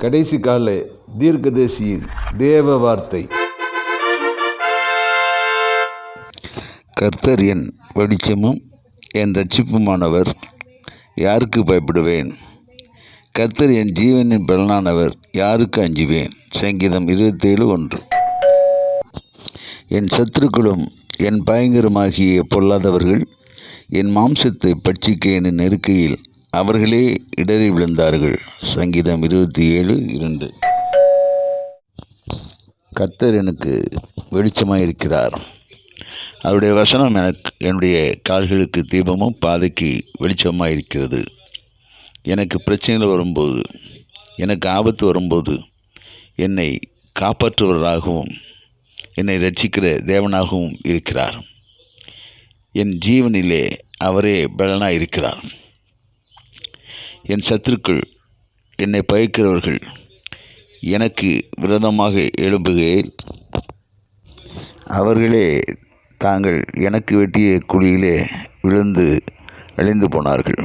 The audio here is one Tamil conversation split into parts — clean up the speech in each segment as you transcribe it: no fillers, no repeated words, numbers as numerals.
கடைசி கால தீர்க்கதரிசியின் தேவ வார்த்தை. கர்த்தர் என் வெளிச்சமும் என் இரட்சிப்புமானவர், யாருக்கு பயப்படுவேன்? கர்த்தர் என் ஜீவனின் பலனானவர், யாருக்கு அஞ்சுவேன்? சங்கீதம் 27:1. என் சத்துருக்களும் என் பயங்கரமாகிய பொல்லாதவர்கள் என் மாம்சத்தை பட்சிக்க என நெருக்கையில் அவர்களே இடறி விழுந்தார்கள். சங்கீதம் 27:2. கர்த்தர் எனக்கு வெளிச்சமாயிருக்கிறார். அவருடைய வசனம் என்னுடைய கால்களுக்கு தீபமும் பாதைக்கு வெளிச்சமாக இருக்கிறது. எனக்கு பிரச்சனைகள் வரும்போது, எனக்கு ஆபத்து வரும்போது என்னை காப்பாற்றுவராகவும் என்னை ரட்சிக்கிற தேவனாகவும் இருக்கிறார். என் ஜீவனிலே அவரே பலனாக இருக்கிறார். என் சத்துருக்கள், என்னை பயக்கிறவர்கள் எனக்கு விரோதமாக எழும்புகையில் அவர்களே தாங்கள் எனக்கு வெட்டிய குழியிலே விழுந்து அழிந்து போனார்கள்.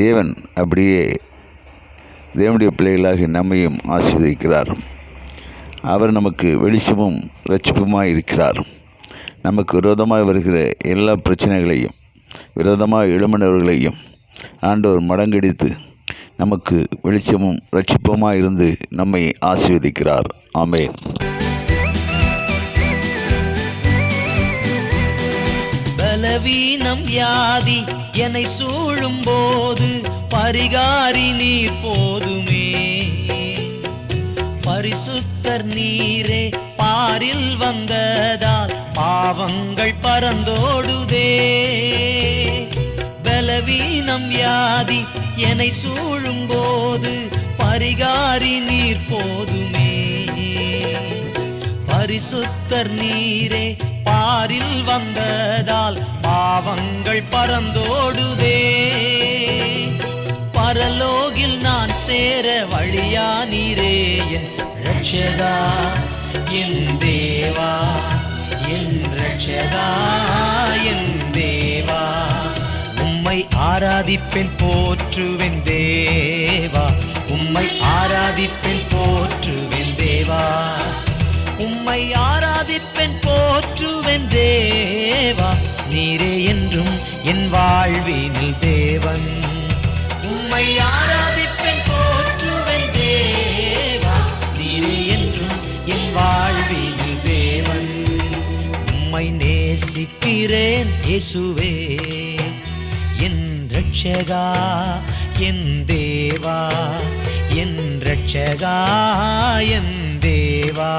தேவன் அப்படியே தேவனுடைய பிள்ளைகளாகி நம்மையும் ஆசீர்வதிக்கிறார். அவர் நமக்கு வெளிச்சமும் இரட்சிப்புமாய் இருக்கிறார். நமக்கு விரோதமாக வருகிற எல்லா பிரச்சனைகளையும், விரோதமாக எழும்பினவர்களையும் ஆண்டவர் மடங்கடித்து நமக்கு வெளிச்சமும் இரட்சிப்புமாய் இருந்து நம்மை ஆசீர்வதிக்கிறார். ஆமென். பலவீனம் வியாதி என்னை சூழும் போது பரிகாரி நீர் போதுமே. பரிசுத்தர் நீரே பாரில் வந்ததால் பாவங்கள் பறந்தோடுதே. பலவீனம் வியாதி என்னை சூழும் போது பரிகாரி நீர் போதுமே. பரிசுத்தர் நீரே பாரில் வந்ததால் பாவங்கள் பறந்தோடுதே. பரலோகில் நான் சேர வழியா நீரே என் ரட்சகா, என் தேவா, என் ரட்சகா, என் தேவா. உம்மை ஆராதிப்பேன் போற்றுவேன் தேவா, உம்மை ஆராதிப்பேன் போற்றுவேன் தேவா, உம்மை ஆராதிப்பேன் போற்றுவேன் தேவா. நீரே என்றும் என் வாழ்வினில் தேவன். உம்மை ஆராதிப்பேன் போற்றுவேன் தேவா, நீரே என்றும் என் வாழ்வினில் தேவன். உம்மை நேசிக்கிறேன் இயேசுவே, என் ரட்சகா, என் தேவா, என் ரட்சகா, என் தேவா.